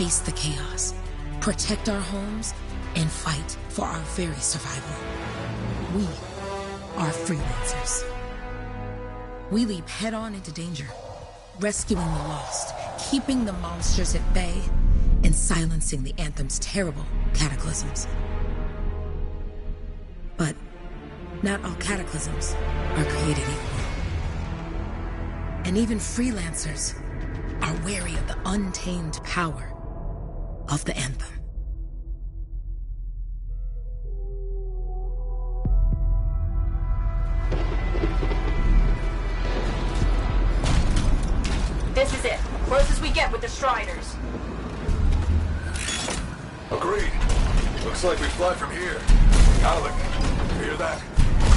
face the chaos, protect our homes, and fight for our very survival. We are freelancers. We leap head-on into danger, rescuing the lost, keeping the monsters at bay, and silencing the Anthem's terrible cataclysms. But not all cataclysms are created equal. And even freelancers are wary of the untamed power of the Anthem. This is it. Closest we get with the Striders. Agreed. Looks like we fly from here. Alec, you hear that?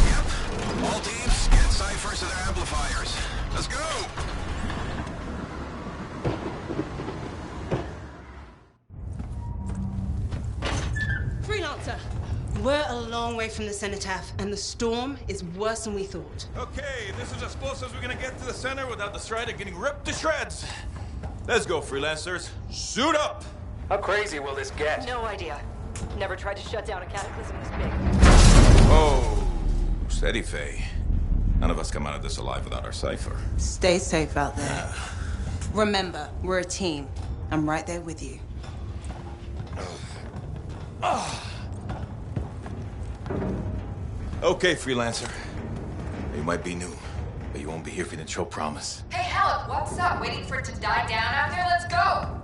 Yep. All teams, get ciphers to their amplifiers. Let's go! Freelancer, we're a long way from the cenotaph, and the storm is worse than we thought. Okay, this is as close as we're gonna get to the center without the Strider getting ripped to shreds. Let's go, freelancers. Suit up! How crazy will this get? No idea. Never tried to shut down a cataclysm this big. Oh, steady, Faye. None of us come out of this alive without our cipher. Stay safe out there. Remember, we're a team. I'm right there with you. Okay, freelancer. You might be new, but you won't be here if you didn't show promise. Hey, Alec, what's up? Waiting for it to die down out there? Let's go!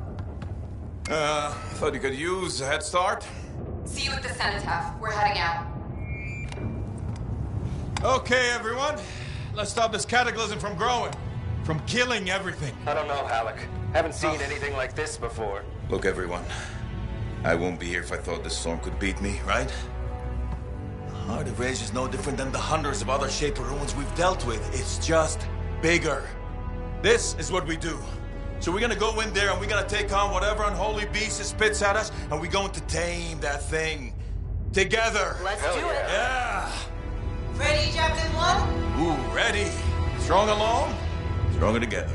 Thought you could use a head start. See you at the cenotaph. We're heading out. Okay, everyone. Let's stop this cataclysm from growing. From killing everything. I don't know, Alec. Haven't seen anything like this before. Look, everyone. I won't be here if I thought this storm could beat me, right? Heart of Rage is no different than the hundreds of other Shaper ruins we've dealt with. It's just bigger. This is what we do. So we're gonna go in there and we're gonna take on whatever unholy beast it spits at us, and we're going to tame that thing. Together. Let's do it. Yeah. Ready, Javelin 1? Ooh, ready. Strong alone, stronger together.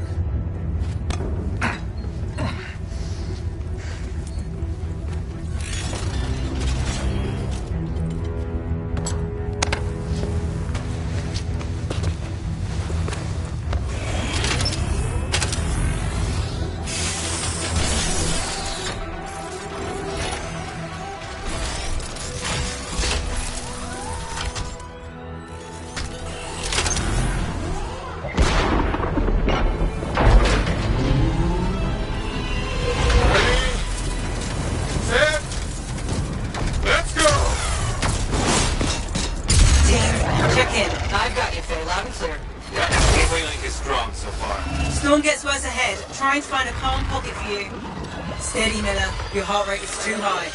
Steady, Miller. Your heart rate is too high.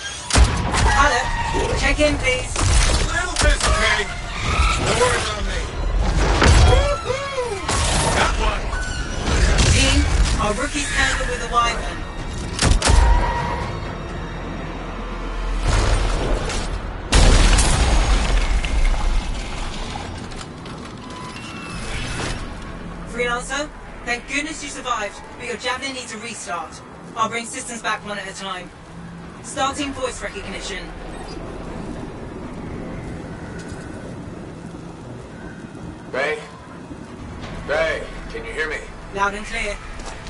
Alec, check in, please. A little bit, okay? No worries on me. Got one. Team, our rookies handle with a wyvern. Freelancer, thank goodness you survived, but your Javelin needs a restart. I'll bring systems back one at a time. Starting voice recognition. Ray? Ray, can you hear me? Loud and clear.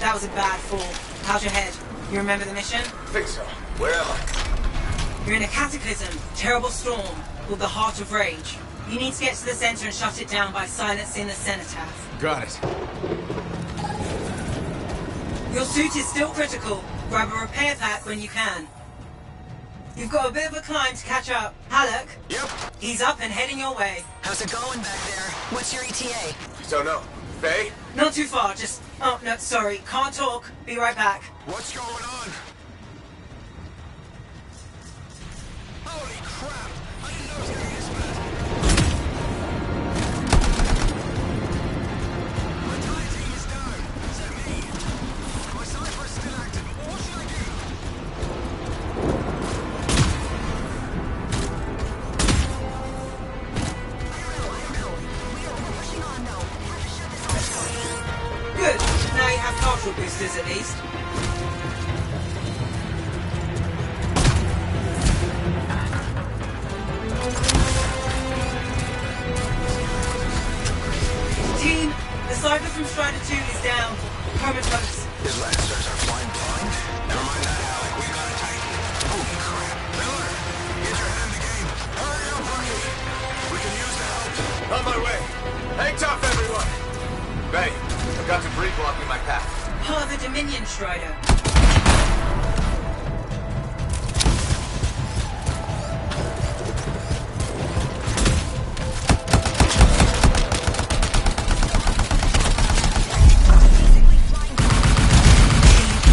That was a bad fall. How's your head? You remember the mission? Think so. Where am I? You're in a cataclysm, terrible storm, called the Heart of Rage. You need to get to the center and shut it down by silencing the cenotaph. Got it. Your suit is still critical. Grab a repair pack when you can. You've got a bit of a climb to catch up. Halleck? Yep. He's up and heading your way. How's it going back there? What's your ETA? Don't know. Faye? Not too far, just... Oh, no, sorry. Can't talk. Be right back. What's going on? Holy crap! I didn't know it was gonna be this bad. My tire team is down. Is that me? My cipher's still active. What should I do? Good. Now you have partial boosters at least. Strider.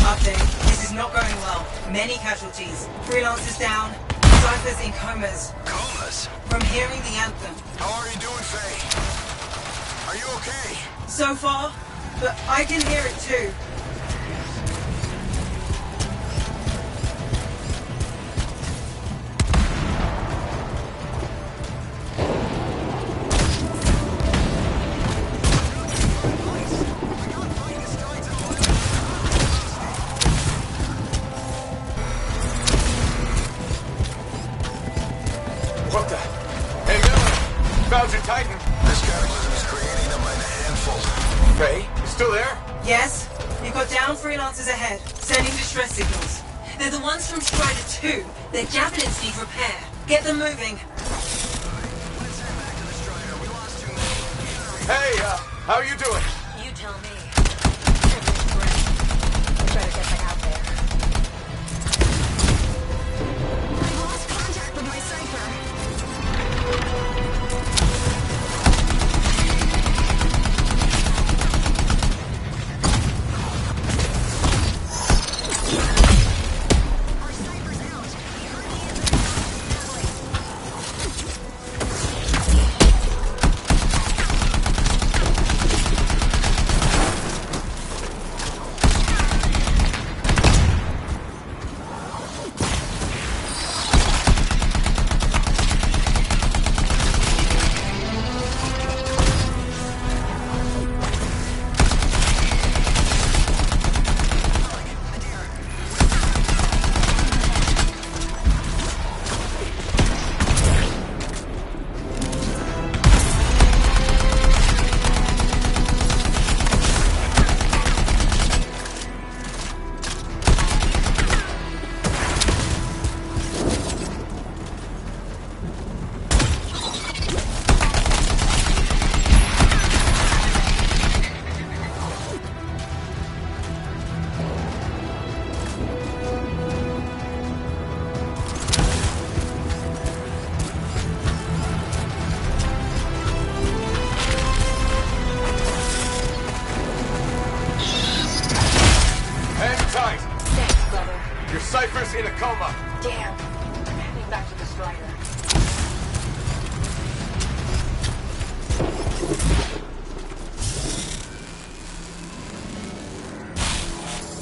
Update. This is not going well. Many casualties. Freelancers down. Cyphers in comas. Comas? From hearing the anthem. How are you doing, Faye? Are you okay? So far, but I can hear it too. What the? Hey, Miller! Found your Titan. This cataclysm is creating them by the handful. Faye, you still there? Yes, you've got down freelancers ahead, sending distress signals. They're the ones from Strider 2. Their javelins need repair. Get them moving. Let's head back to the Strider. We lost too many. Hey, how you doing? You tell me. Everything's great. We better get back out there. I lost contact with my Cypher. Our Cypher's out. He heard the infantry battling. Hang tight. Thanks, brother. Your Cypher's in a coma. Damn. I'm heading back to the Strider.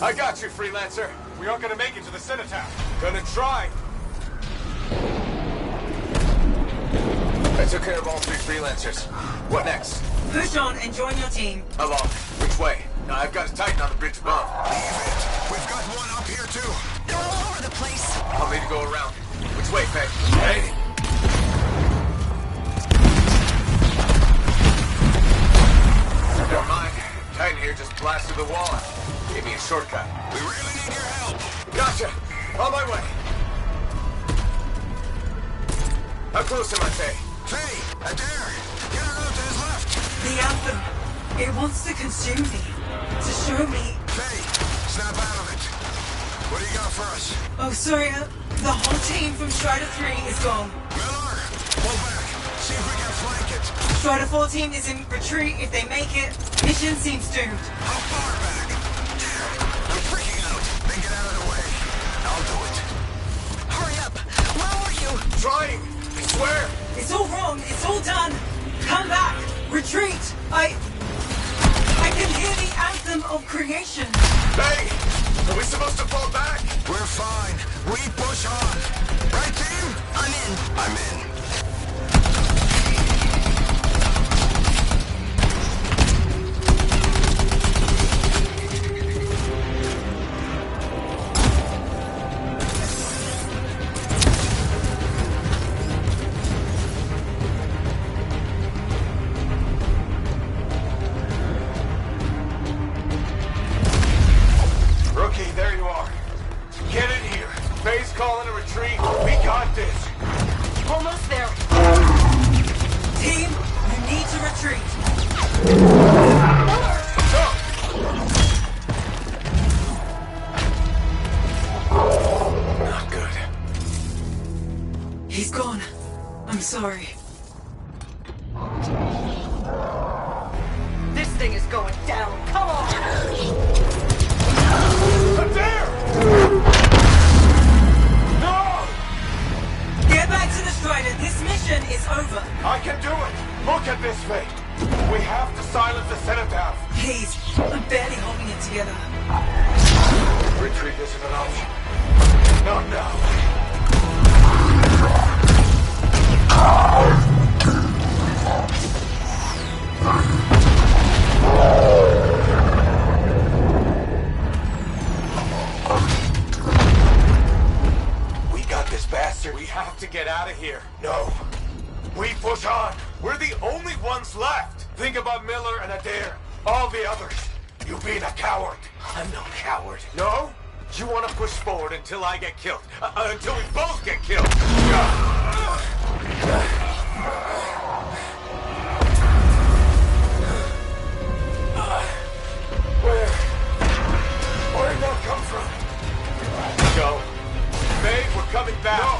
I got you, Freelancer. We aren't gonna make it to the Cenotaph. Gonna try. I took care of all 3 Freelancers. What next? Push on and join your team. Along. Which way? No, I've got a Titan on the bridge above. Leave it. We've got one up here, too. They're all over the place. I'll need to go around. Which way, Faye? Hey! Never mind. Titan here just blasted the wall. Gave me a shortcut. We really need your help. Gotcha! On my way! How close am I, Faye? Faye, Adair, get her out to his left. The anthem. It wants to consume me. To show me. Faye, snap out of it. What do you got for us? Oh, sorry. The whole team from Strider 3 is gone. Miller, pull back. See if we can flank it. Strider 14 is in retreat. If they make it, mission seems doomed. How far back? I'm freaking out. Then get out of the way. I'll do it. Hurry up. Where are you? Trying! I swear! It's all wrong. It's all done. Come back. Retreat. I can hear the anthem of creation. Hey! Are we supposed to fall back? We're fine. We push on. Right, team? I'm in. I'm in. Rookie, there you are. Get in here. Faye's calling a retreat. We got this. Almost there. Team, you need to retreat. Go! sorry. This thing is going down. Come on! There! No! Get back to the Strider. This mission is over. I can do it! Look at this thing! We have to silence the cenotaph! Please, I'm barely holding it together. Retreat isn't an option. Not now. We got this bastard. We have to get out of here. No. We push on. We're the only ones left. Think about Miller and Adair. All the others. You being a coward. I'm no coward. No? You want to push forward until I get killed. Until we both get killed. Where'd that come from? Go. Babe, we're coming back. No!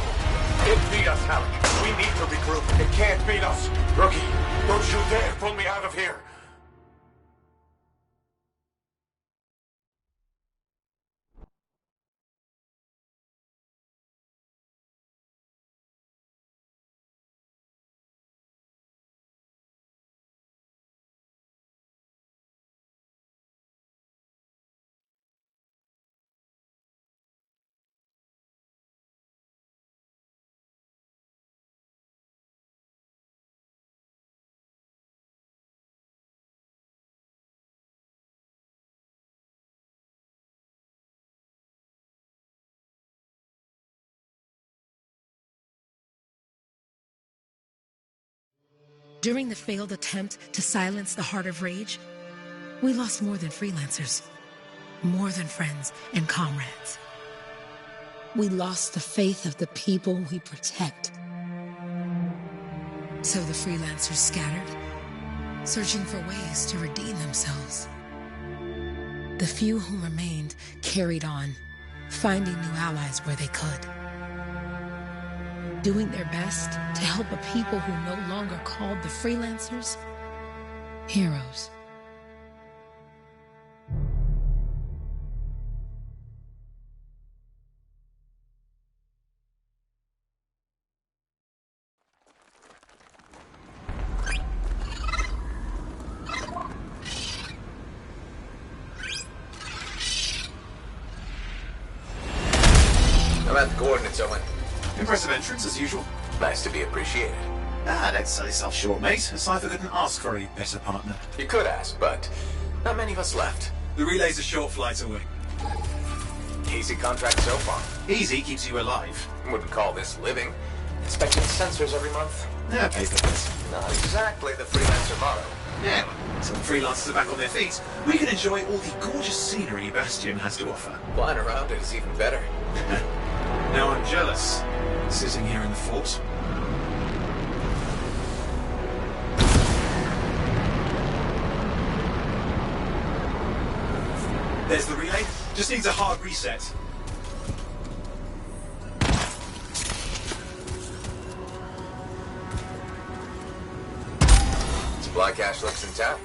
It beat us, Halleck. We need to regroup. It can't beat us. Rookie, don't you dare pull me out of here. During the failed attempt to silence the Heart of Rage, we lost more than freelancers, more than friends and comrades. We lost the faith of the people we protect. So the freelancers scattered, searching for ways to redeem themselves. The few who remained carried on, finding new allies where they could. Doing their best to help a people who no longer called the freelancers heroes. How about the coordinates, Owen? Impressive entrance, as usual. Nice to be appreciated. Don't sell yourself short, mate. A cipher couldn't ask for a better partner. You could ask, but not many of us left. The relay's a short flight away. Easy contract so far. Easy keeps you alive. Wouldn't call this living. Inspecting sensors every month. Yeah, pays the bills. Not exactly the freelancer motto. Yeah, until the freelancers are back on their feet, we can enjoy all the gorgeous scenery Bastion has to offer. Flying around it is even better. Now I'm jealous, sitting here in the fort. There's the relay. Just needs a hard reset. Supply cache looks intact.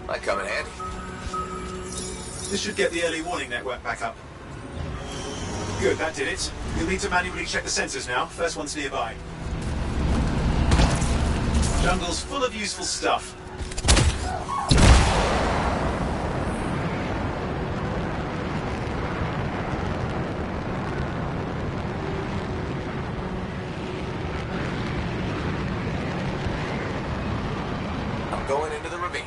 Might come in handy. This should get the early warning network back up. Good, that did it. You'll need to manually check the sensors now. First one's nearby. Jungle's full of useful stuff. I'm going into the ravine.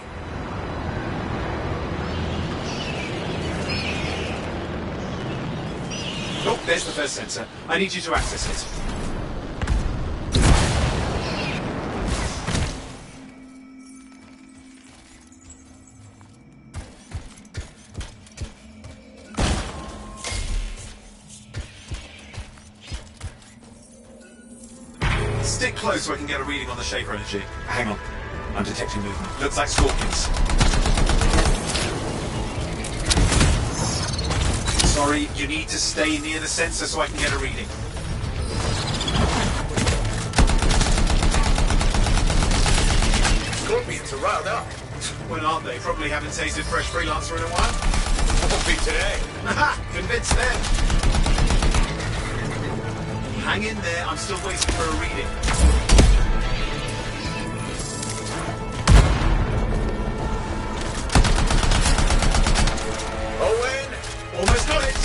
Oh, there's the first sensor. I need you to access it. Stick close so I can get a reading on the Shaper energy. Hang on. I'm detecting movement. Looks like Scorpions. Sorry, you need to stay near the sensor so I can get a reading. are riled up. When aren't they? Probably haven't tasted fresh freelancer in a while. Won't be today. Haha! Convinced them! Hang in there, I'm still waiting for a reading. Owen! Almost got it!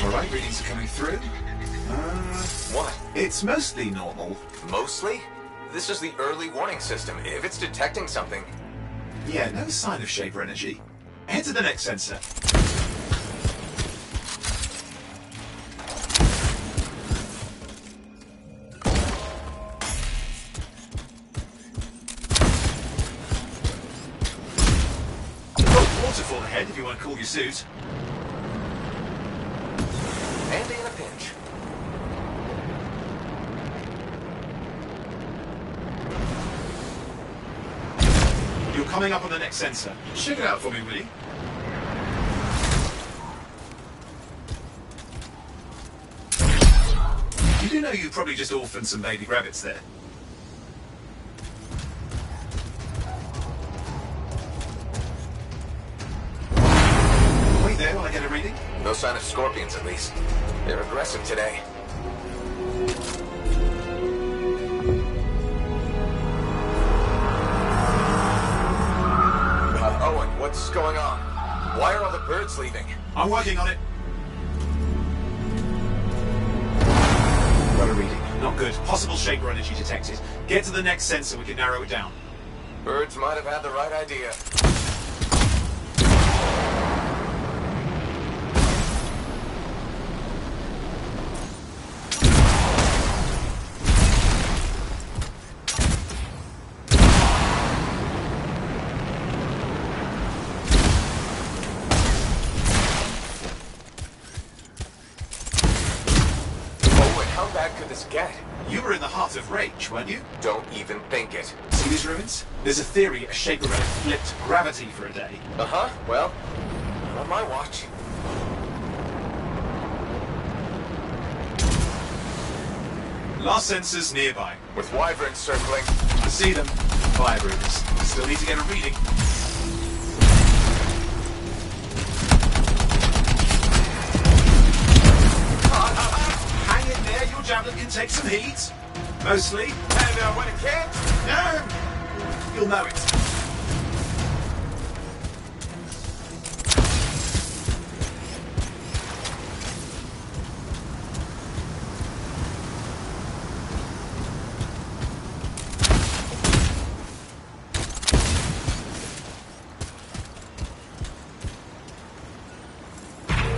Alright, readings are coming through. What? It's mostly normal. Mostly? This is the early warning system. If it's detecting something... Yeah, no sign of Shaper energy. Head to the next sensor. Waterfall ahead if you want to cool your suit. Handy in a pinch. You're coming up on the next sensor. Check it out for me, will you? You do know you probably just orphaned some baby rabbits there. Wait there while I get a reading. No sign of scorpions, at least. They're aggressive today. Owen, what's going on? Why are all the birds leaving? I'm working on it. Got a reading. Not good. Possible Shaper energy detected. Get to the next sensor, we can narrow it down. Birds might have had the right idea. How bad could this get? You were in the heart of Rage, weren't you? Don't even think it. See these ruins? There's a theory a Shaper relic flipped gravity for a day. Uh-huh. Well, on my watch. Last sensor's nearby. With wyverns circling. I see them. Fire breathers. Still need to get a reading. Hang in there, your javelin can take some heat. Mostly. And when it can't? No! You'll know it.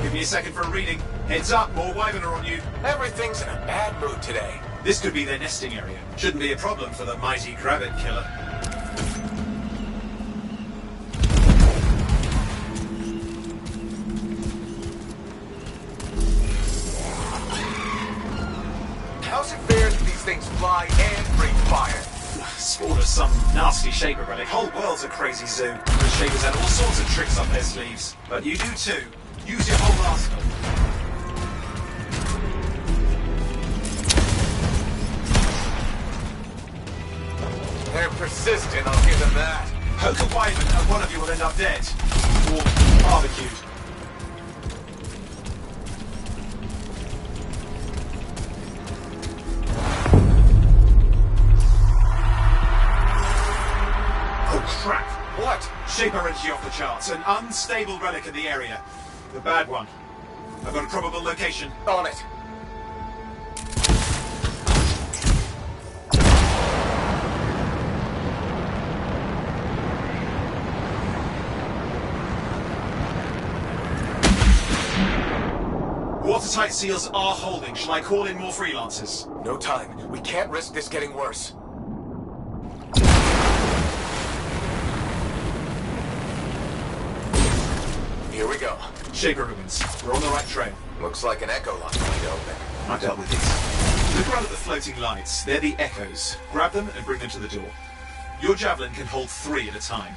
Give me a second for a reading. Heads up, more wyvern are on you. Everything's in a bad mood today. This could be their nesting area. Shouldn't be a problem for the mighty Grabbit killer. How's it fair that these things fly and breathe fire? Spawn of some nasty Shaper relic. Whole world's a crazy zoo. The Shapers had all sorts of tricks up their sleeves. But you do too. Use your whole arsenal. They're persistent, I'll give them that. Poke a wyvern and one of you will end up dead. Or barbecued. Oh crap! What? Shaper energy off the charts. An unstable relic in the area. The bad one. I've got a probable location. On it. Watertight seals are holding. Shall I call in more freelancers? No time. We can't risk this getting worse. Here we go. Shaper ruins. We're on the right trail. Looks like an echo lock wide open. I've dealt with these. Look around at the floating lights. They're the echoes. Grab them and bring them to the door. Your javelin can hold 3 at a time.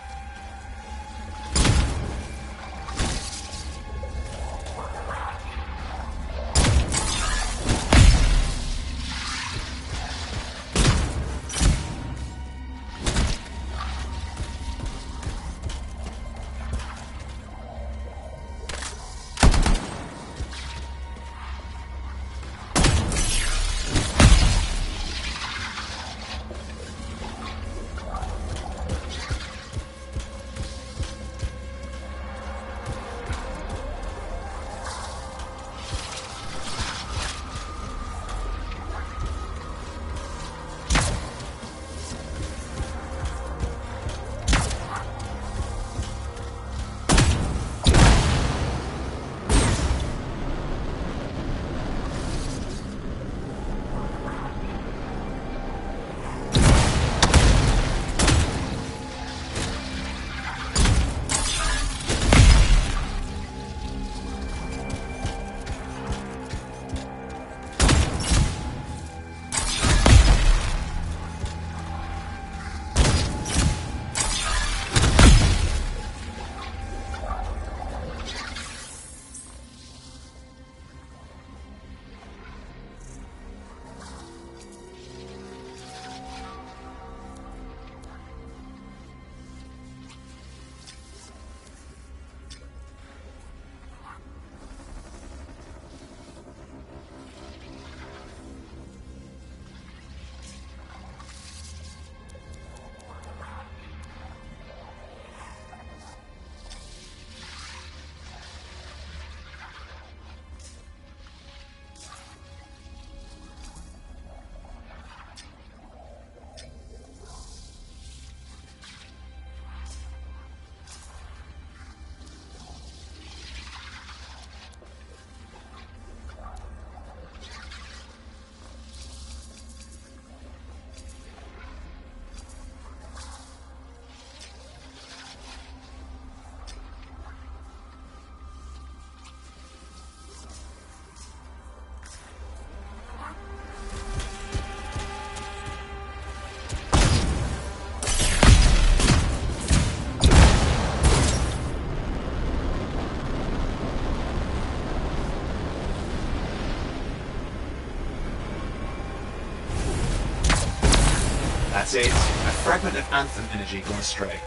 That's it. A fragment of Anthem energy gone astray.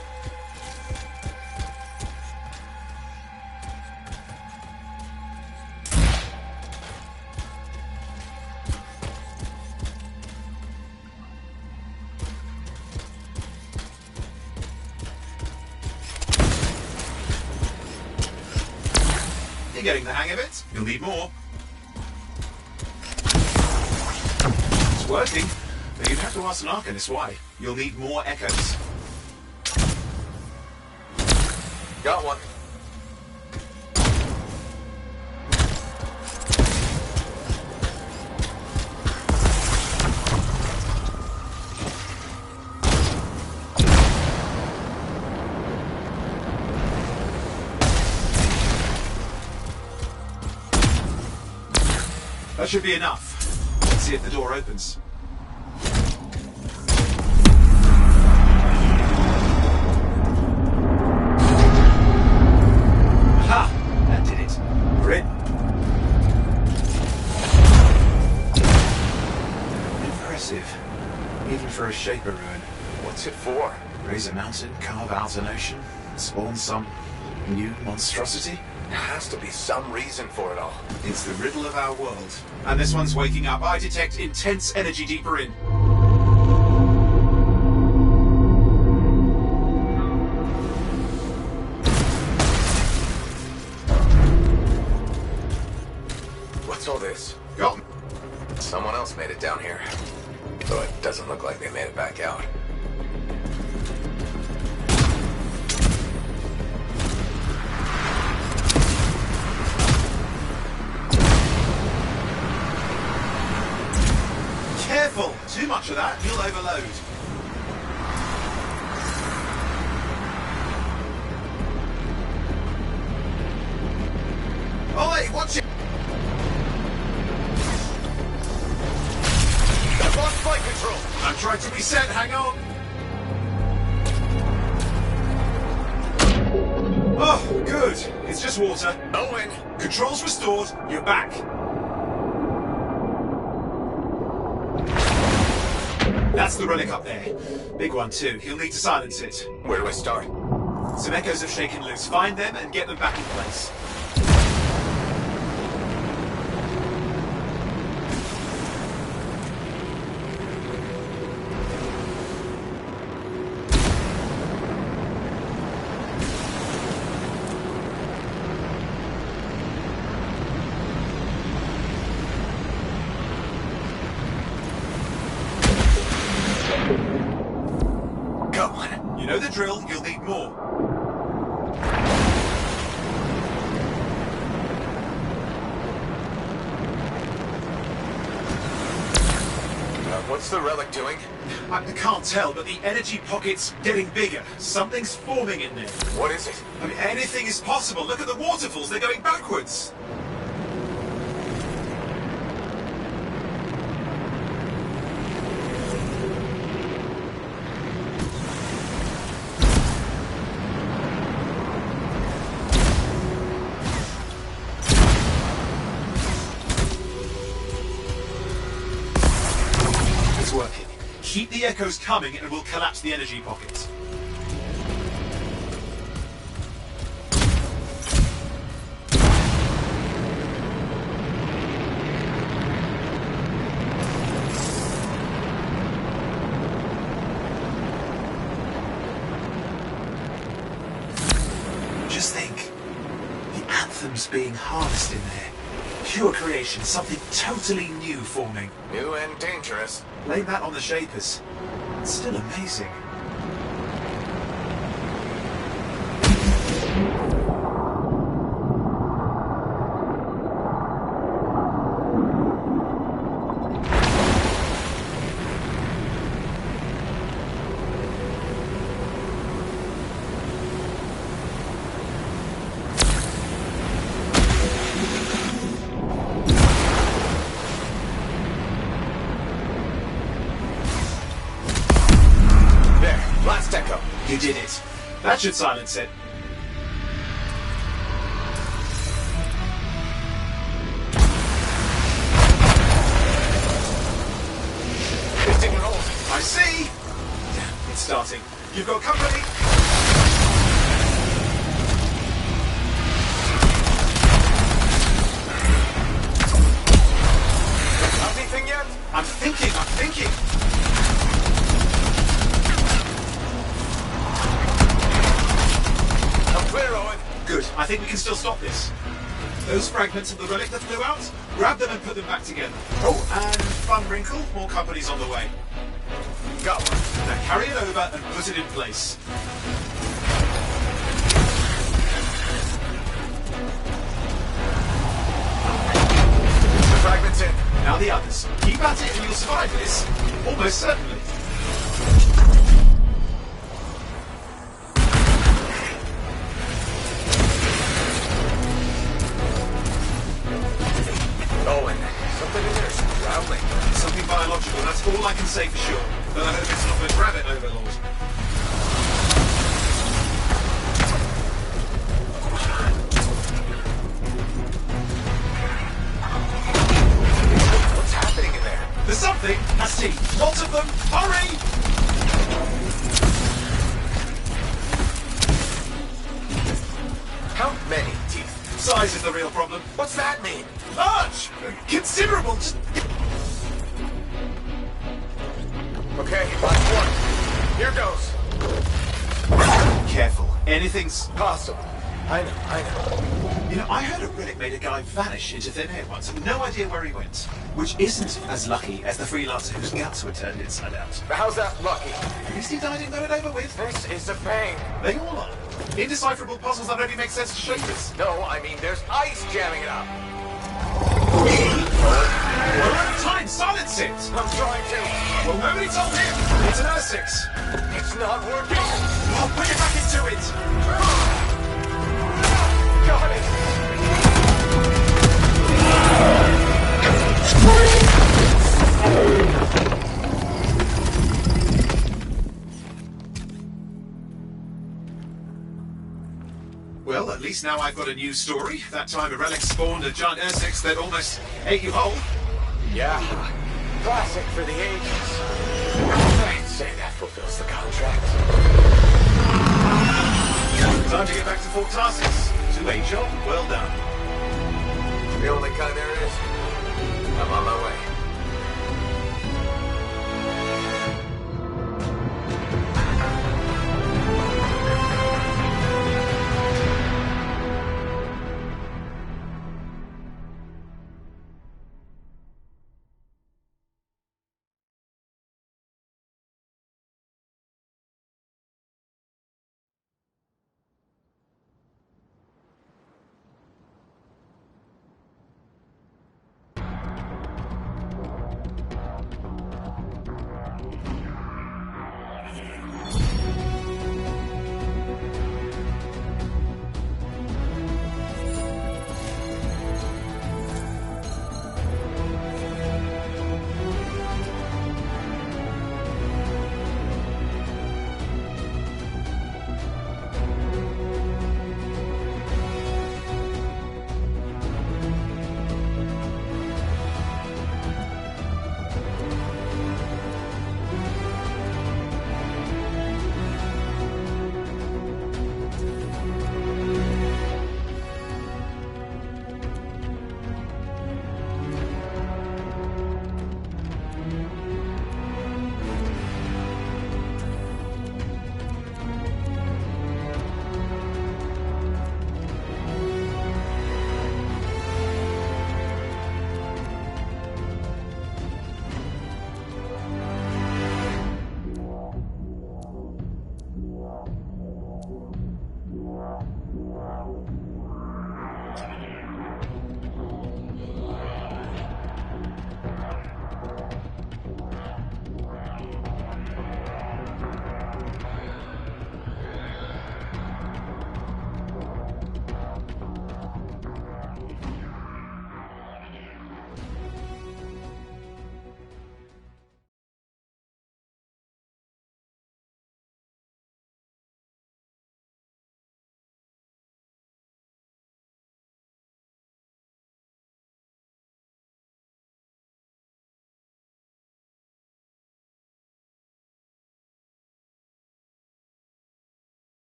You're getting the hang of it. You'll need more. It's working, but you'd have to ask an Arcanist why. You'll need more echoes. Got one. That should be enough. Let's see if the door opens. Ha! That did it. We're in. Impressive. Even for a Shaper ruin. What's it for? Raise a mountain, carve out an ocean, spawn some new monstrosity? There has to be some reason for it all. It's the riddle of our world. And this one's waking up. I detect intense energy deeper in. What's all this? Got me. Someone else made it down here. Though it doesn't look like they made it back out. Careful! Too much of that, you'll overload. Oh, hey, watch it! I've lost flight control! I'm trying to reset, hang on! Oh, good. It's just water. Owen! Controls restored, you're back. That's the relic up there. Big one too. He'll need to silence it. Where do I start? Some echoes have shaken loose. Find them and get them back in place. Go on. You know the drill, you'll need more. What's the relic doing? I can't tell, but the energy pocket's getting bigger. Something's forming in there. What is it? I mean, anything is possible. Look at the waterfalls, they're going backwards. It's working. Keep the echoes coming and we'll collapse the energy pockets. Just think, the anthem's being harnessed in there. Pure creation, something totally new forming. New and dangerous. Blame that on the Shapers. It's still amazing. Last echo. You did it. That should silence it. It's taking hold. I see. restarting. You've got company. Anything yet? I'm thinking. I'm clear, Owen. Good. I think we can still stop this. Those fragments of the relic that flew out, grab them and put them back together. Oh, and fun wrinkle, more company's on the way. Got one. Now carry it over and put it in place. The fragment's in. Now the others. Keep at it and you'll survive this. Almost certainly. Owen, something in there's growling. Something biological, that's all I can say for sure. But I hope it's not the rabbit overlord. What's happening in there? There's something! That's T. Lots of them! Hurry! How many teeth? Size is the real problem. What's that mean? Large! Considerable! Just... Okay, last one. Here goes. Careful. Anything's... Possible. I know. You know, I heard a relic made a guy vanish into thin air once. No idea where he went. Which isn't as lucky as the freelancer whose guts were turned inside out. How's that lucky? At least he died and got it over with. This is a pain. They all are. Indecipherable puzzles that only make sense to shapers. No, I mean there's ice jamming it up. We're out of time! Silence it! I'm trying to. Well, nobody told him! It's an R6. It's not working. I'll put it back into it! Got it. Well, at least now I've got a new story. That time a relic spawned a giant R6 that almost ate you whole. Yeah. Classic for the ages. I'd say that fulfills the contract. Time to get back to Fort Tarsus. To a job well done. The only kind there is. I'm on my way.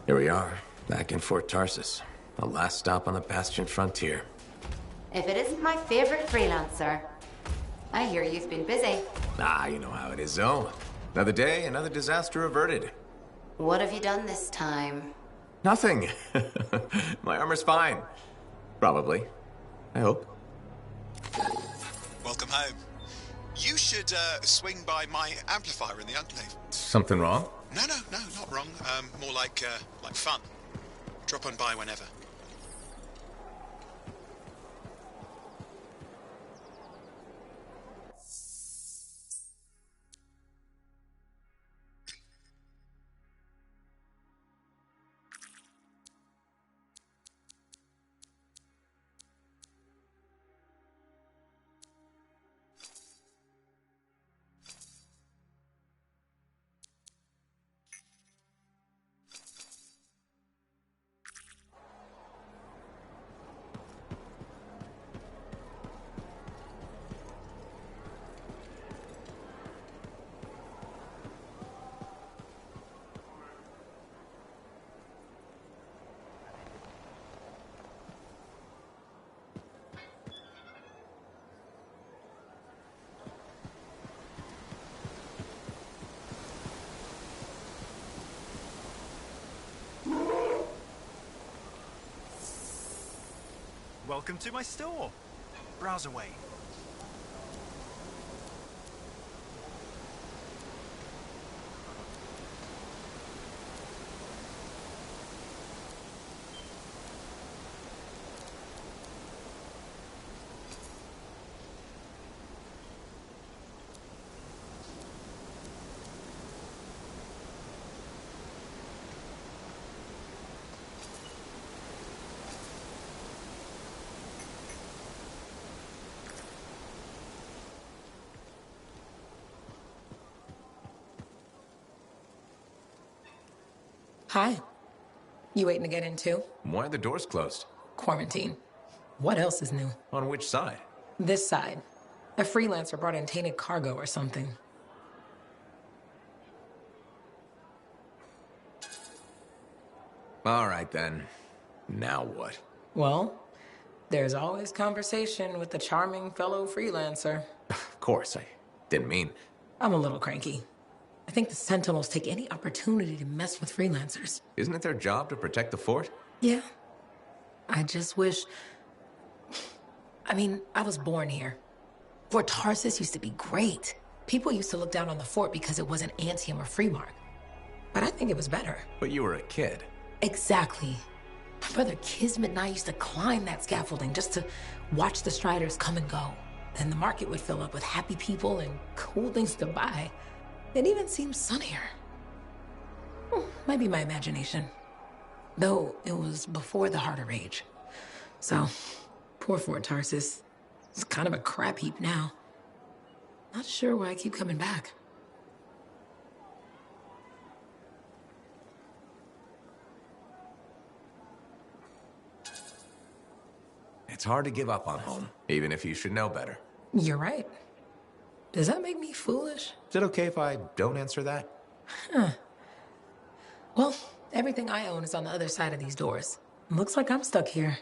Here we are, back in Fort Tarsus. The last stop on the Bastion frontier. If it isn't my favorite freelancer. I hear you've been busy. Ah, you know how it is, Zoe. Another day, another disaster averted. What have you done this time? Nothing. My armor's fine. Probably. I hope. Welcome home. You should swing by my amplifier in the Enclave. Something wrong? No, not wrong. More like fun. Drop on by whenever. Welcome to my store. Browse away. Hi. You waiting to get in too? Why are the doors closed? Quarantine. What else is new? On which side? This side. A freelancer brought in tainted cargo or something. All right, then. Now what? Well, there's always conversation with the charming fellow freelancer. Of course, I didn't mean... I'm a little cranky. I think the Sentinels take any opportunity to mess with freelancers. Isn't it their job to protect the fort? Yeah. I just wish... I mean, I was born here. Fort Tarsus used to be great. People used to look down on the fort because it wasn't Antium or Freemark. But I think it was better. But you were a kid. Exactly. My brother Kismet and I used to climb that scaffolding just to watch the Striders come and go. Then the market would fill up with happy people and cool things to buy. It even seems sunnier. Might be my imagination. Though it was before the Harder Age. So, poor Fort Tarsus. It's kind of a crap heap now. Not sure why I keep coming back. It's hard to give up on home, even if you should know better. You're right. Does that make me foolish? Is it okay if I don't answer that? Huh. Well, everything I own is on the other side of these doors. Looks like I'm stuck here.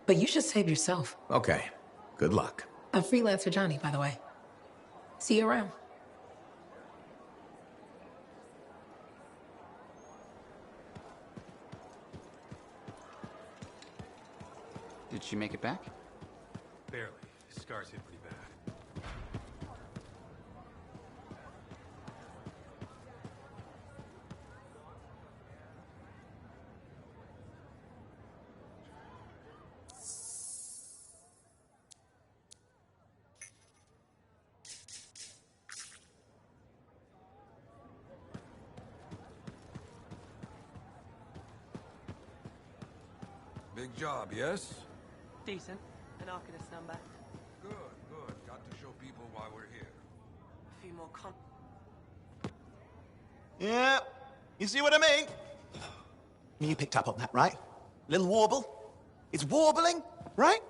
But you should save yourself. Okay. Good luck. I'm Freelancer Johnny, by the way. See you around. Did she make it back? Barely. Scars hit pretty bad. Big job, yes? Decent. An Arcanist number. Good, good. Got to show people why we're here. A few more Yeah, you see what I mean? You picked up on that, right? Little warble? It's warbling, right?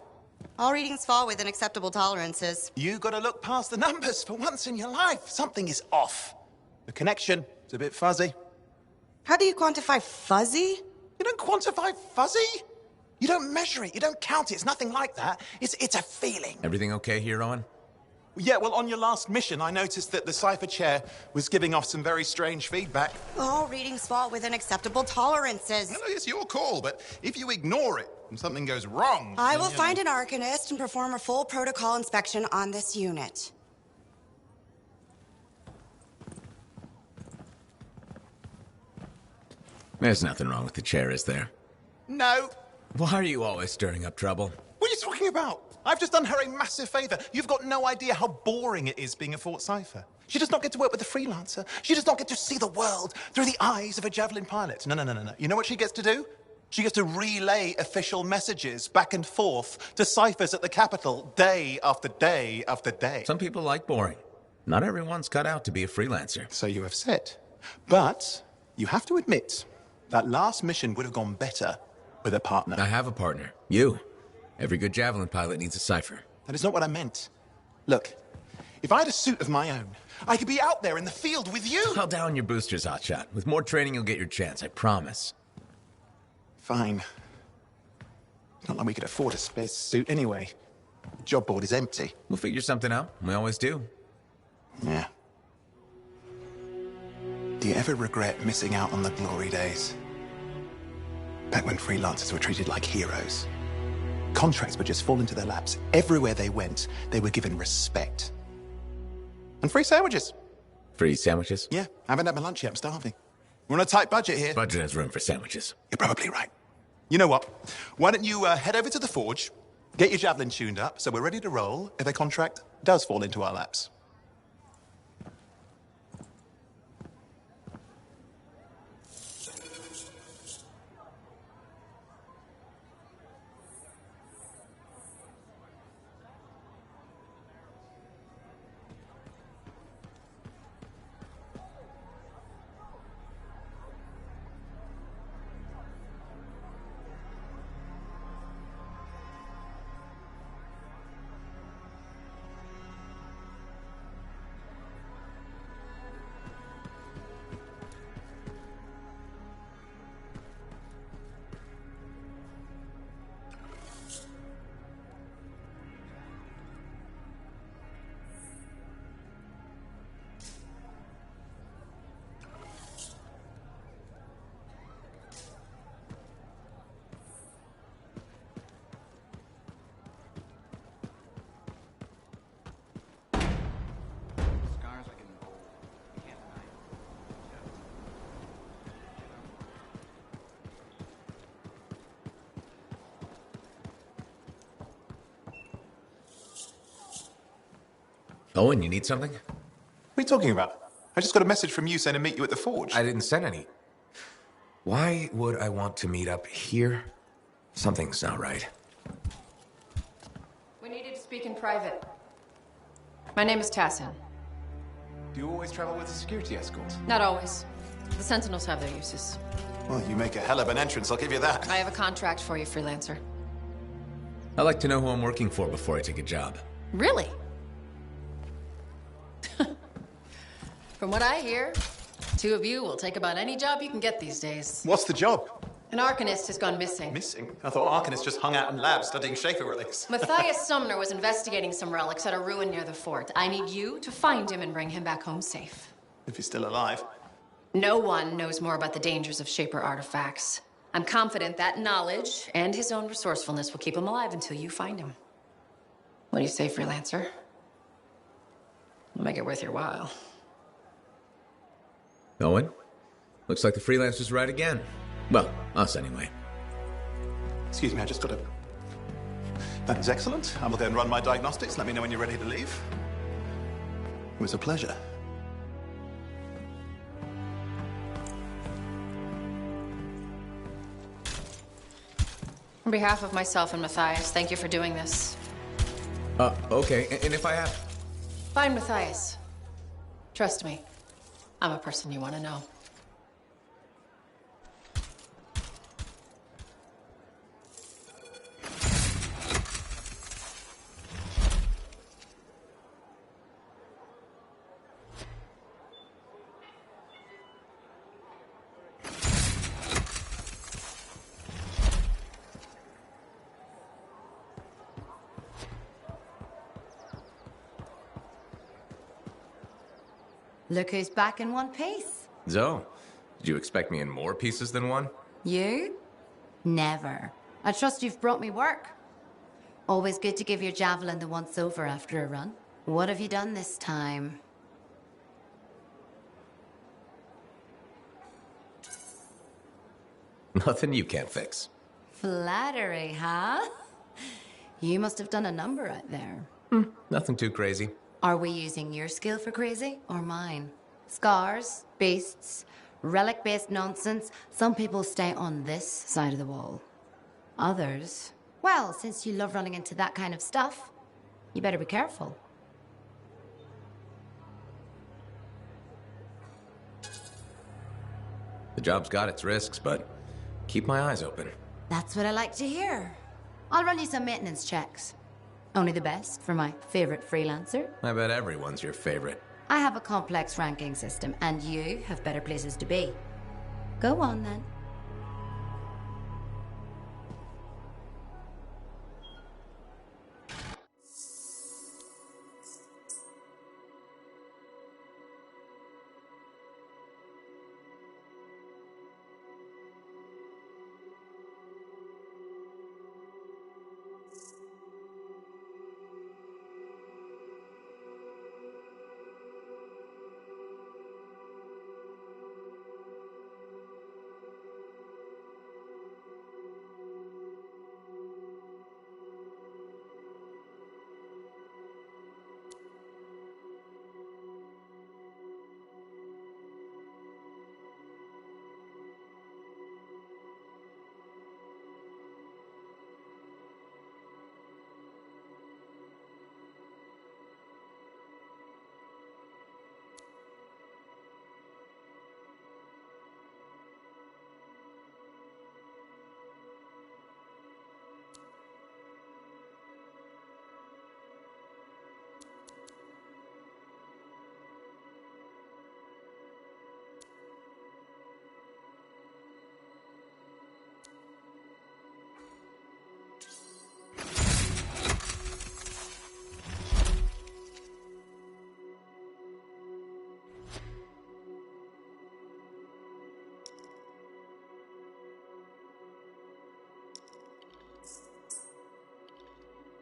All readings fall within acceptable tolerances. You gotta look past the numbers for once in your life. Something is off. The connection is a bit fuzzy. How do you quantify fuzzy? You don't quantify fuzzy? You don't measure it, you don't count it, it's nothing like that. It's a feeling. Everything okay here, Owen? Yeah, well, on your last mission, I noticed that the cipher chair was giving off some very strange feedback. All readings fall within acceptable tolerances. I know it's your call, but if you ignore it and something goes wrong... I will find an Arcanist and perform a full protocol inspection on this unit. There's nothing wrong with the chair, is there? No. Why are you always stirring up trouble? What are you talking about? I've just done her a massive favor. You've got no idea how boring it is being a Fort Cipher. She does not get to work with a freelancer. She does not get to see the world through the eyes of a Javelin pilot. No. You know what she gets to do? She gets to relay official messages back and forth to ciphers at the Capitol day after day after day. Some people like boring. Not everyone's cut out to be a freelancer. So you have said. But you have to admit, that last mission would have gone better with a partner. I have a partner. You. Every good Javelin pilot needs a cipher. That is not what I meant. Look, if I had a suit of my own, I could be out there in the field with you. Call down your boosters, Hotshot. With more training, you'll get your chance, I promise. Fine. It's not like we could afford a spare suit anyway. The job board is empty. We'll figure something out. We always do. Yeah. Do you ever regret missing out on the glory days? Back when freelancers were treated like heroes. Contracts would just fall into their laps. Everywhere they went, they were given respect. And free sandwiches. Free sandwiches? Yeah, I haven't had my lunch yet. I'm starving. We're on a tight budget here. Budget has room for sandwiches. You're probably right. You know what? Why don't you head over to the forge, get your Javelin tuned up, so we're ready to roll if a contract does fall into our laps. Owen, you need something? What are you talking about? I just got a message from you saying to meet you at the forge. I didn't send any. Why would I want to meet up here? Something's not right. We needed to speak in private. My name is Tassin. Do you always travel with a security escort? Not always. The Sentinels have their uses. Well, you make a hell of an entrance, I'll give you that. I have a contract for you, freelancer. I like to know who I'm working for before I take a job. Really? From what I hear, two of you will take about any job you can get these days. What's the job? An Arcanist has gone missing. Missing? I thought Arcanists just hung out in labs studying Schaefer relics. Matthias Sumner was investigating some relics at a ruin near the fort. I need you to find him and bring him back home safe. If he's still alive. No one knows more about the dangers of Shaper artifacts. I'm confident that knowledge and his own resourcefulness will keep him alive until you find him. What do you say, freelancer? We'll make it worth your while. Owen? Looks like the freelancer's right again. Well, us anyway. Excuse me, I just got to... That is excellent. I will go and run my diagnostics. Let me know when you're ready to leave. It was a pleasure. On behalf of myself and Matthias, thank you for doing this. Okay. And if I have... Find Matthias. Trust me. I'm a person you want to know. Look who's back in one piece. Zoe, did you expect me in more pieces than one? You? Never. I trust you've brought me work. Always good to give your javelin the once-over after a run. What have you done this time? Nothing you can't fix. Flattery, huh? You must have done a number out there. Nothing too crazy. Are we using your skill for crazy or mine? Scars, beasts, relic-based nonsense. Some people stay on this side of the wall. Others, well, since you love running into that kind of stuff, you better be careful. The job's got its risks, but keep my eyes open. That's what I like to hear. I'll run you some maintenance checks. Only the best for my favorite freelancer. I bet everyone's your favorite. I have a complex ranking system, and you have better places to be. Go on, then.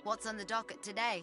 What's on the docket today?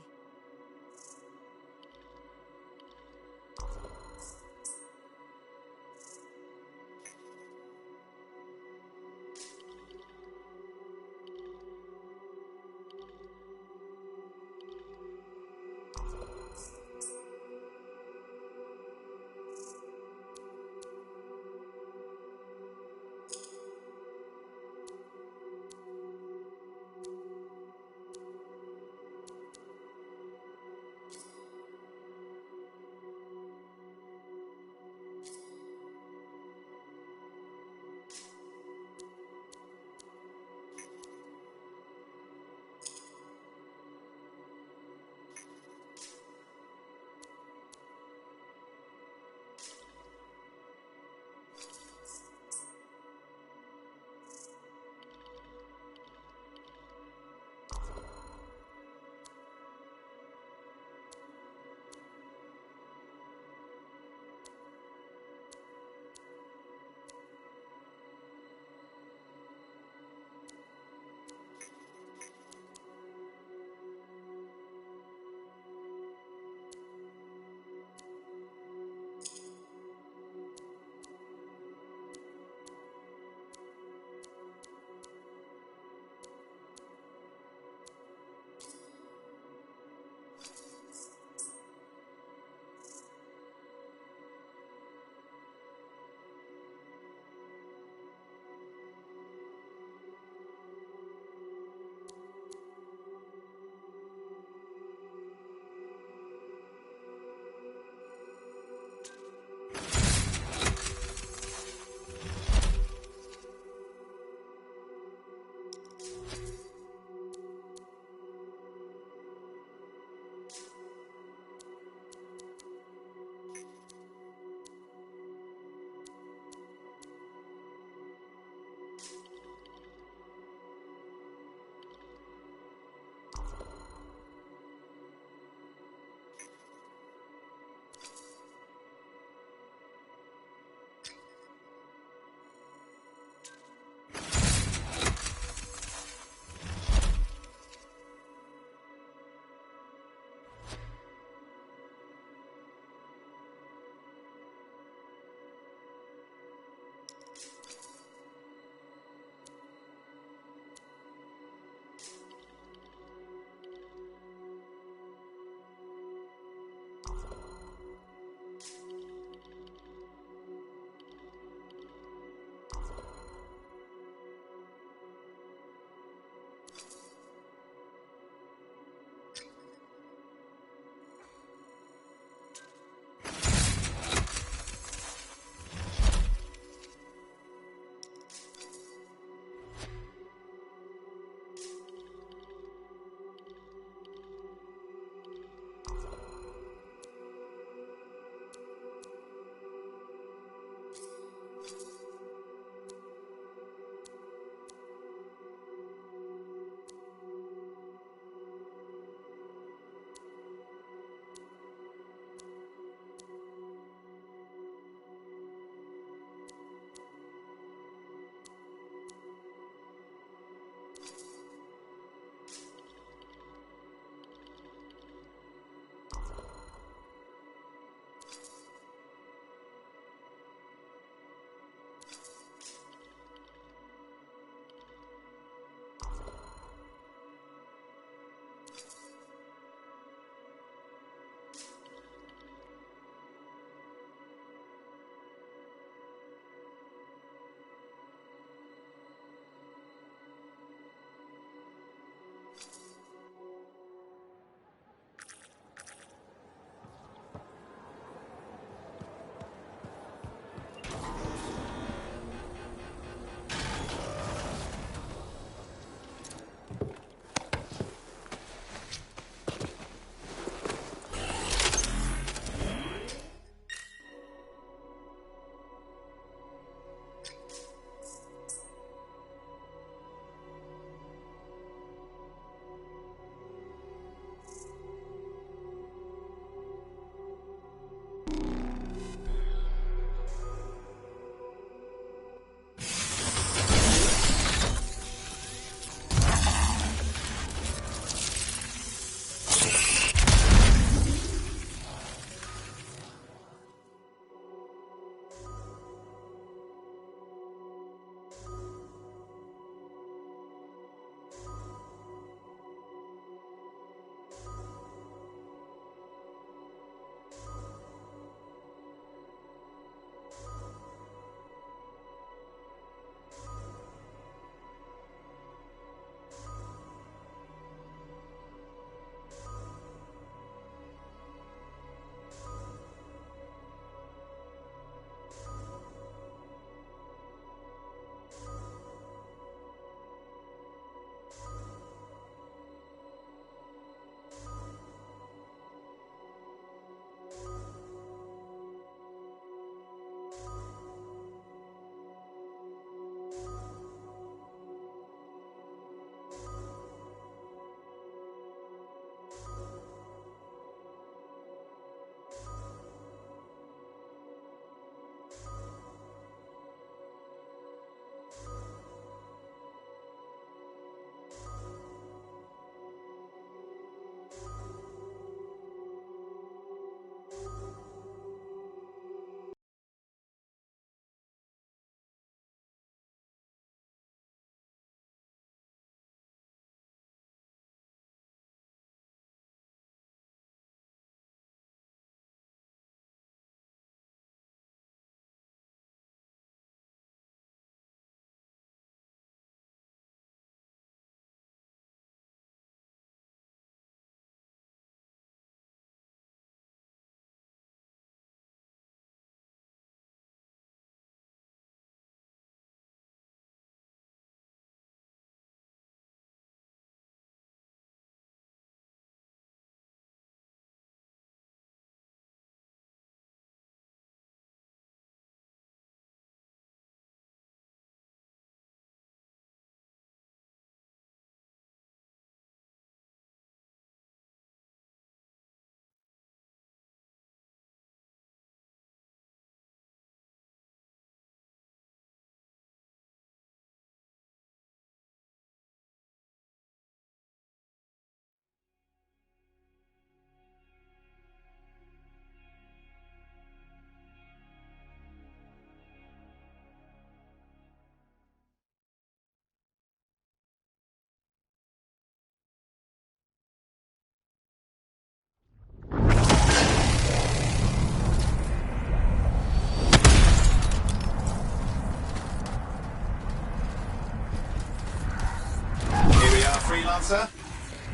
Freelancer.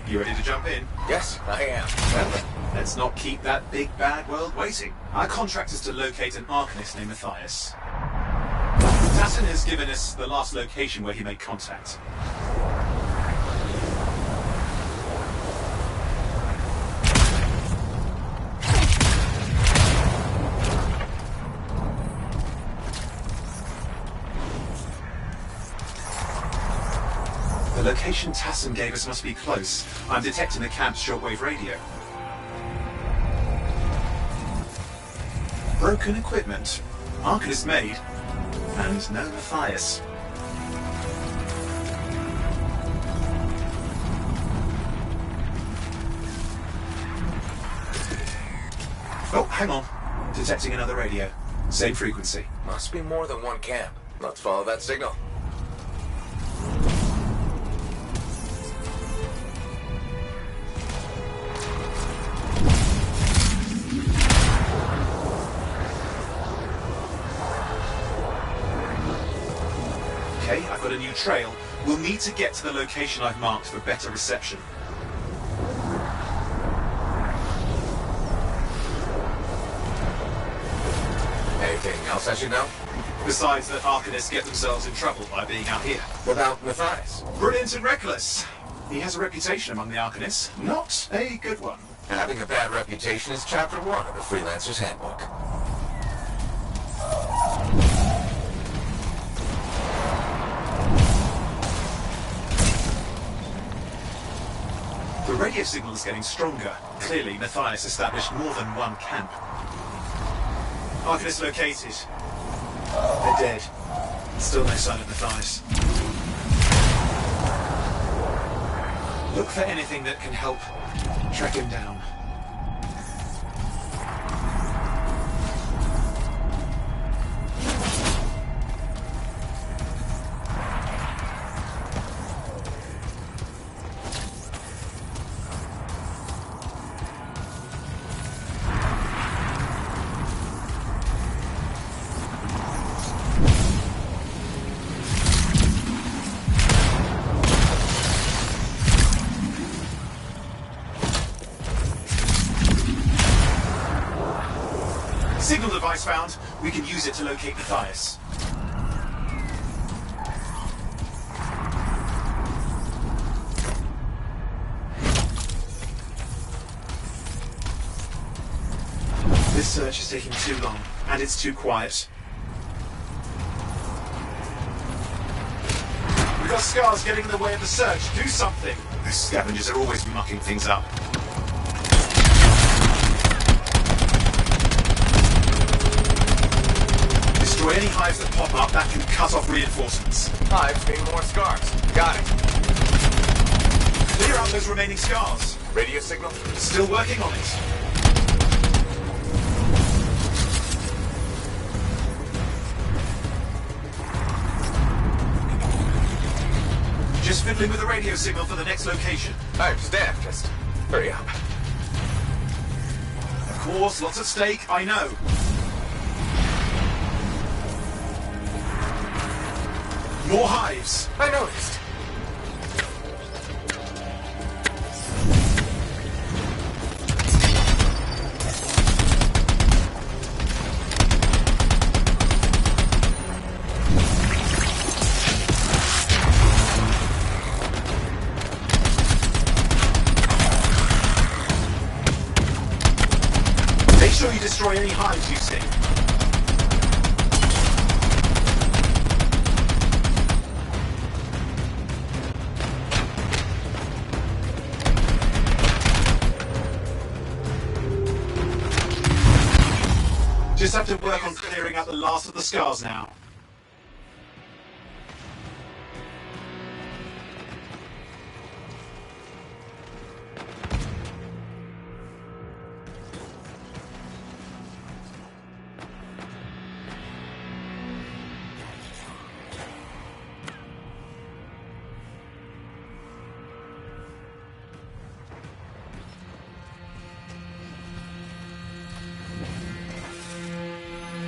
You ready to jump in? Yes, I am. Let's not keep that big bad world waiting. Our contract is to locate an Arcanist named Matthias. Tassin has given us the last location where he made contact. The location Tassin gave us must be close. I'm detecting the camp's shortwave radio. Broken equipment. Arcanist made. And no Matthias. Oh, hang on. Detecting another radio. Same frequency. Must be more than one camp. Let's follow that signal. Okay, I've got a new trail. We'll need to get to the location I've marked for better reception. Anything else I should know? Besides that Arcanists get themselves in trouble by being out here. Without Matthias? Brilliant and reckless. He has a reputation among the Arcanists. Not a good one. Having a bad reputation is chapter 1 of the Freelancer's Handbook. The radio signal is getting stronger. Clearly, Matthias established more than one camp. Arcanist located. They're dead. Still no sign of Matthias. Look for anything that can help track him down. Signal device found. We can use it to locate Matthias. This search is taking too long, and it's too quiet. We've got scars getting in the way of the search. Do something! The scavengers are always mucking things up. Destroy any hives that pop up, that can cut off reinforcements. Hives mean more scars. Got it. Clear out those remaining scars. Radio signal? Still working on it. Just fiddling with the radio signal for the next location. I understand. Just hurry up. Of course, lots at stake, I know. More hives. I noticed. Make sure you destroy any hives you see. Just have to work on clearing out the last of the scars now.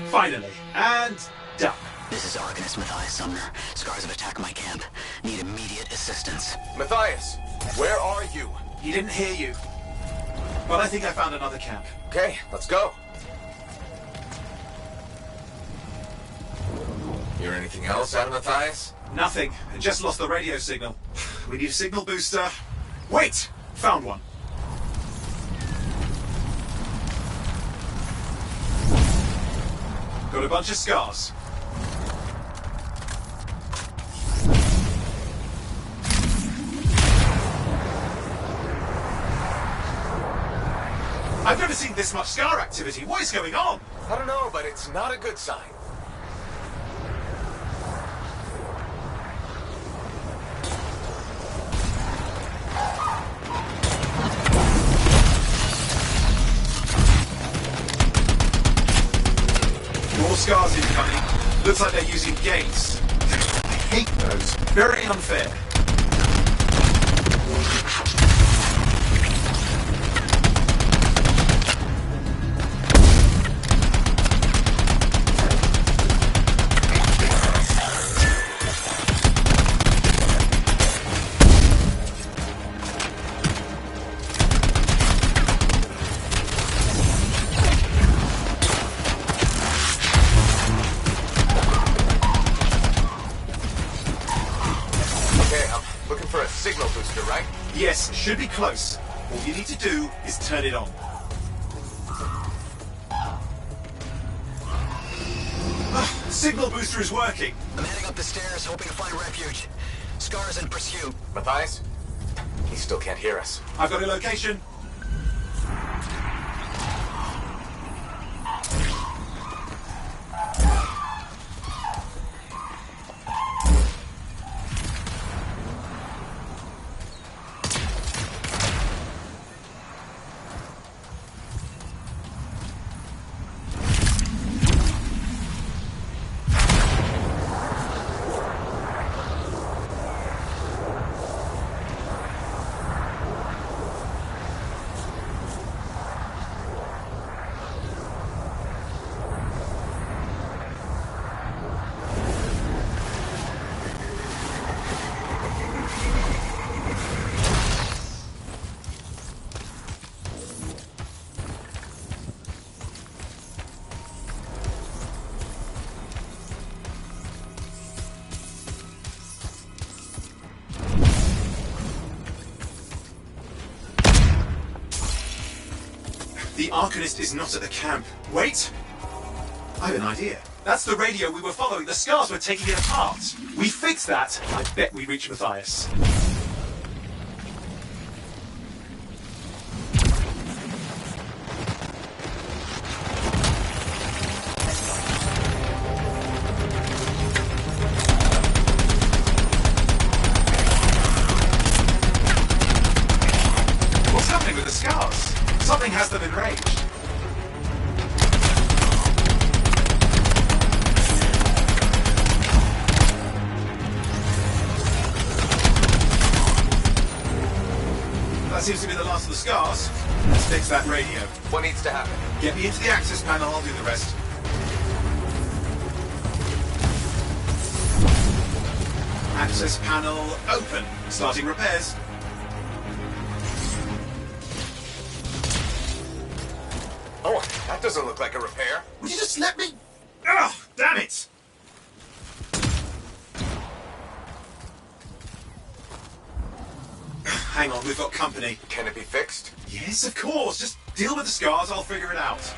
Finally, and done. This is Arcanist Matthias Sumner. Scars of attack my camp. Need immediate assistance. Matthias, Where are you? He didn't hear you. But I think I found another camp. Okay, let's go. Hear anything else out of Matthias? Nothing. It just lost the radio signal. We need a signal booster. Wait! Found one. Got a bunch of scars. I've never seen this much scar activity. What is going on? I don't know, but it's not a good sign. More scars incoming. Looks like they're using gates. I hate those. Very unfair. Yes, should be close. All you need to do is turn it on. Signal booster is working. I'm heading up the stairs, hoping to find refuge. Scar's in pursuit. Matthias? He still can't hear us. I've got a location. The Arcanist is not at the camp. Wait! I have an idea. That's the radio we were following. The scars were taking it apart. We fixed that. I bet we reach Matthias. What's happening with the scars? Something has them enraged. That seems to be the last of the scars. Let's fix that radio. What needs to happen? Get me into the access panel, I'll do the rest. Access panel open. Starting repairs. Oh, that doesn't look like a repair. Would you just let me? Ugh, damn it! Hang on, we've got company. Can it be fixed? Yes, of course. Just deal with the scars, I'll figure it out.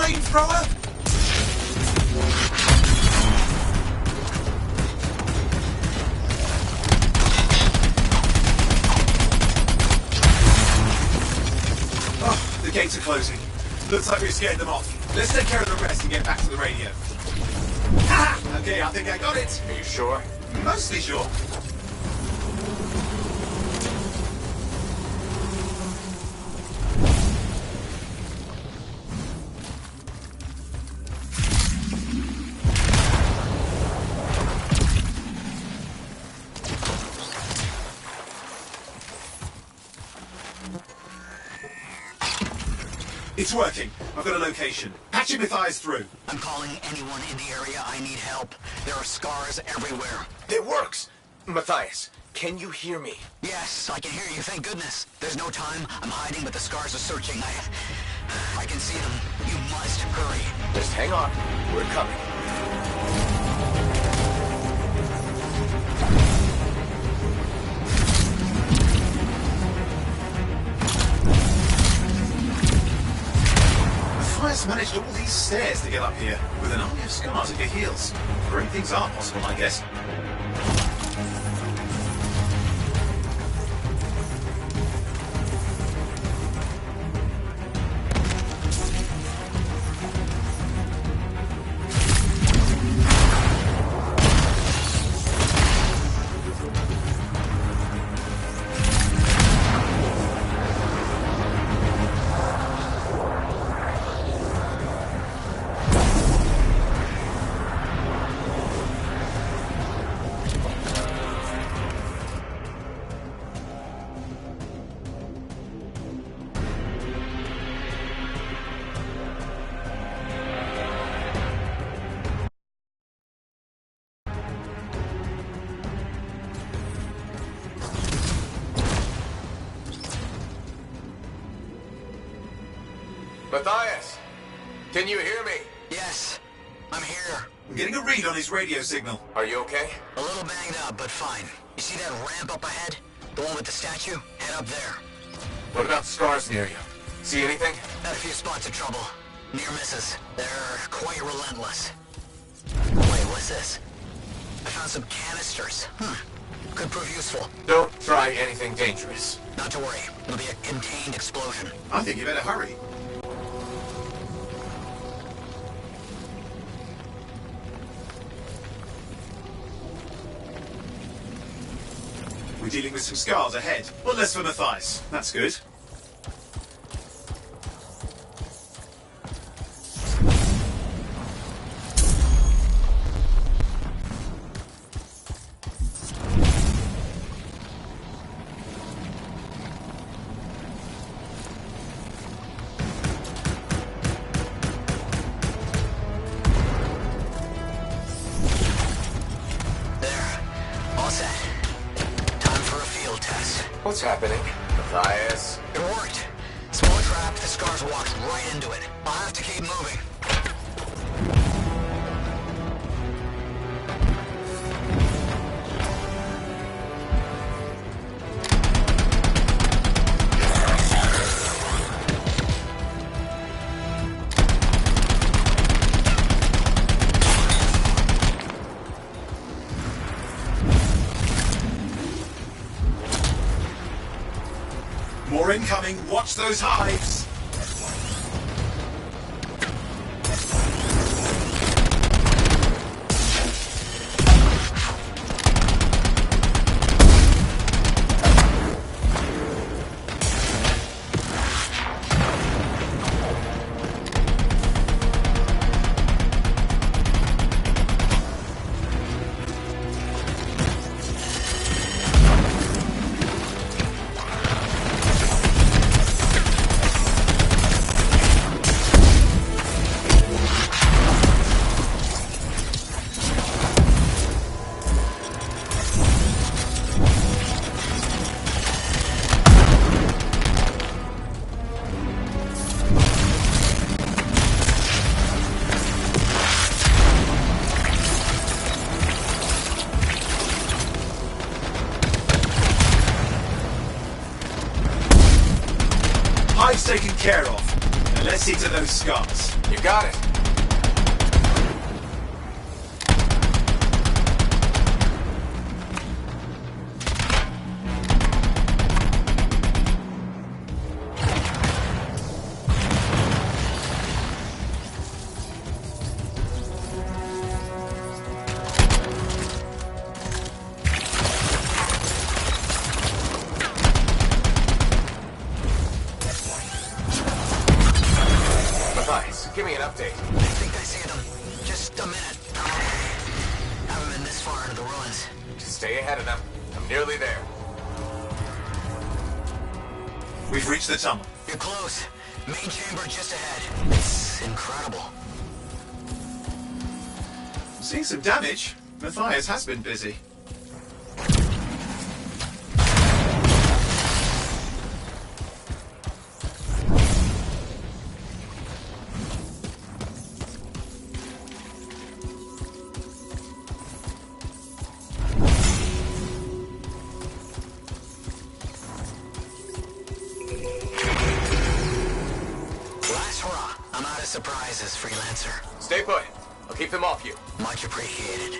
flamethrower? Oh, the gates are closing. Looks like we've scared them off. Let's take care of the rest and get back to the radio. Ha! Okay, I think I got it. Are you sure? Mostly sure. It's working. I've got a location. Patching Matthias through. I'm calling anyone in the area. I need help. There are scars everywhere. It works! Matthias, can you hear me? Yes, I can hear you, thank goodness. There's no time. I'm hiding, but the scars are searching. I can see them. You must hurry. Just hang on. We're coming. Matthias managed all these stairs to get up here, with an army of scars at your heels. Great things are possible, I guess. Matthias, can you hear me? Yes, I'm here. I'm getting a read on his radio signal. Are you okay? A little banged up, but fine. You see that ramp up ahead? The one with the statue? Head up there. What about scars near you? See anything? Had a few spots of trouble. Near misses. They're quite relentless. Wait, what's this? I found some canisters. Could prove useful. Don't try anything dangerous. Not to worry. It'll be a contained explosion. I think you better hurry. We're dealing with some scars ahead. Well, less for Matthias. That's good. What's happening? Matthias? It worked. Small trap, the scars walked right into it. I'll have to keep moving. More incoming. Watch those hives. Hive's taken care of. Now let's see to those scars. You got it. Nice. Give me an update. I think I see them. Just a minute. Haven't been this far into the ruins. Just stay ahead of them. I'm nearly there. We've reached the tunnel. You're close. Main chamber just ahead. It's incredible. Seeing some damage. Matthias has been busy. Last hurrah. I'm out of surprises, freelancer. Stay put. I'll keep them off you. Much appreciated.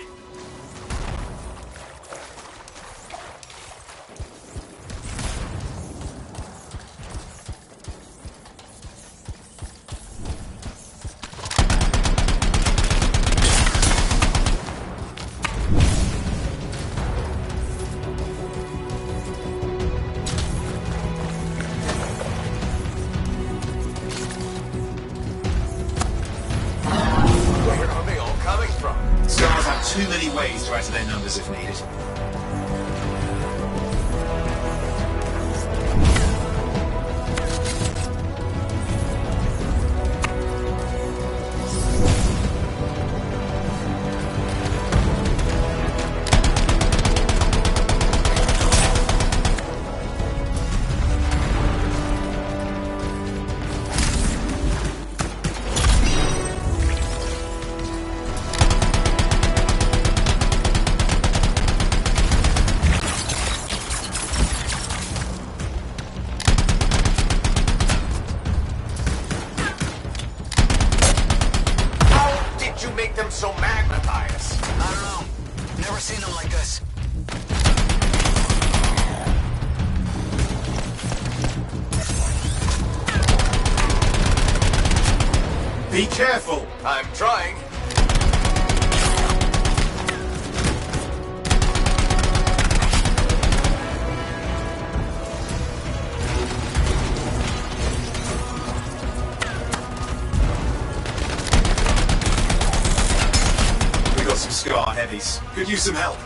Where are they all coming from? Scars have too many ways to add to their numbers if needed. How did you make them so mad, Matthias? I don't know. Never seen them like this. Be careful. I'm trying. We got some Scar heavies. Could use some help.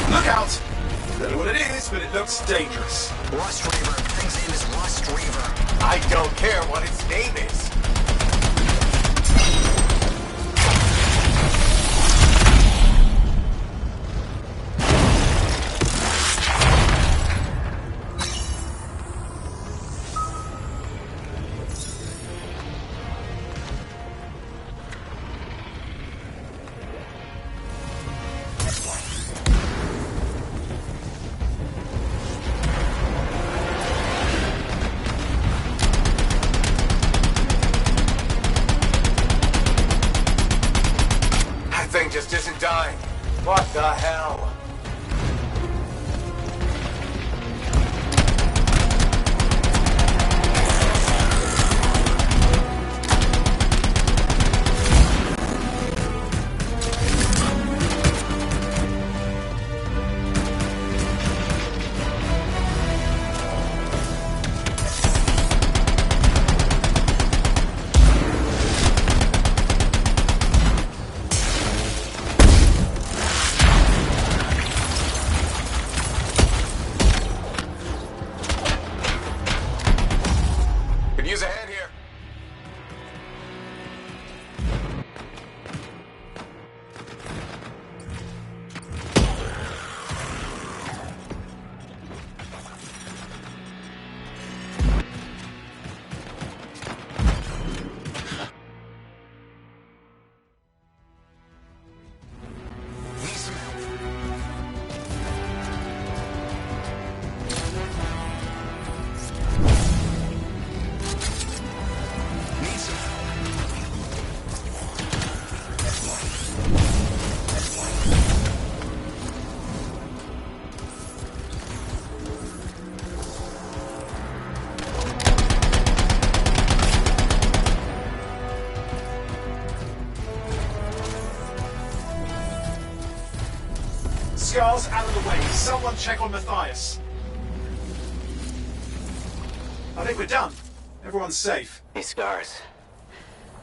Look out! Don't know what it is, but it looks dangerous. Rust Reaver. Thing's name is Rust Reaver. I don't care what its name is. That thing just isn't dying. What the hell? Scars out of the way. Someone check on Matthias. I think we're done. Everyone's safe. These Scars.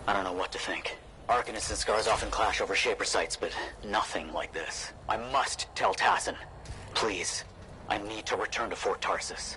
I don't know what to think. Arcanists and Scars often clash over Shaper sites, but nothing like this. I must tell Tassin. Please, I need to return to Fort Tarsus.